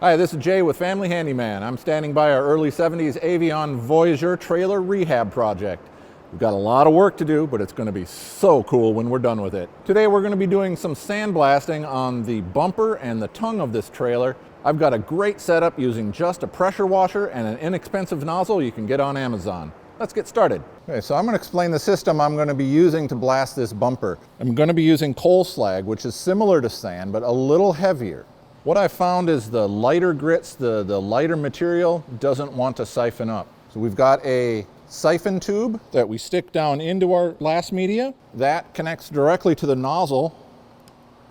Hi, this is Jay with Family Handyman. I'm standing by our early 70s Avion Voyager trailer rehab project. We've got a lot of work to do, but it's going to be so cool when we're done with it. Today we're going to be doing some sandblasting on the bumper and the tongue of this trailer. I've got a great setup using just a pressure washer and an inexpensive nozzle you can get on Amazon. Let's get started. Okay, so I'm going to explain the system I'm going to be using to blast this bumper. I'm going to be using coal slag, which is similar to sand, but a little heavier. What I found is the lighter grits, the lighter material doesn't want to siphon up. So we've got a siphon tube that we stick down into our blast media. That connects directly to the nozzle.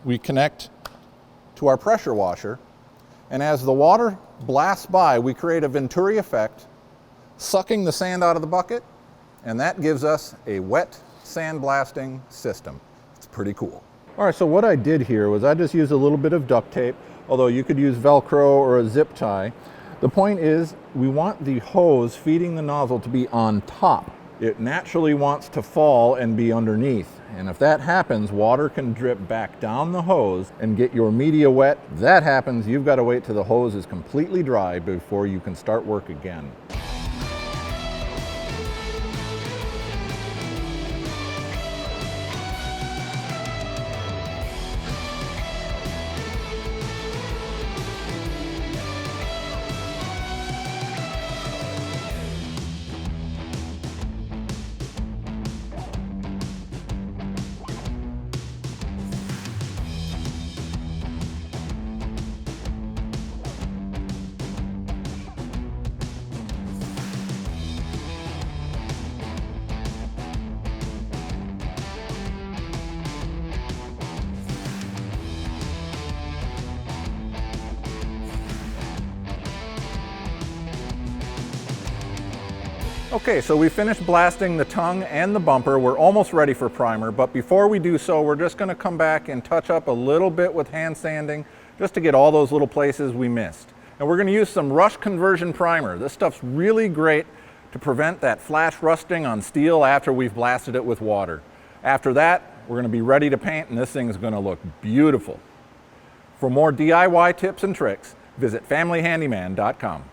We connect to our pressure washer. And as the water blasts by, we create a Venturi effect, sucking the sand out of the bucket, and that gives us a wet sandblasting system. It's pretty cool. All right, so what I did here was I just used a little bit of duct tape, although you could use Velcro or a zip tie. The point is, we want the hose feeding the nozzle to be on top. It naturally wants to fall and be underneath. And if that happens, water can drip back down the hose and get your media wet. If that happens, you've got to wait till the hose is completely dry before you can start work again. Okay, so we finished blasting the tongue and the bumper. We're almost ready for primer, but before we do so, we're just going to come back and touch up a little bit with hand sanding just to get all those little places we missed. And we're going to use some rust conversion primer. This stuff's really great to prevent that flash rusting on steel after we've blasted it with water. After that, we're going to be ready to paint, and this thing is going to look beautiful. For more DIY tips and tricks, visit familyhandyman.com.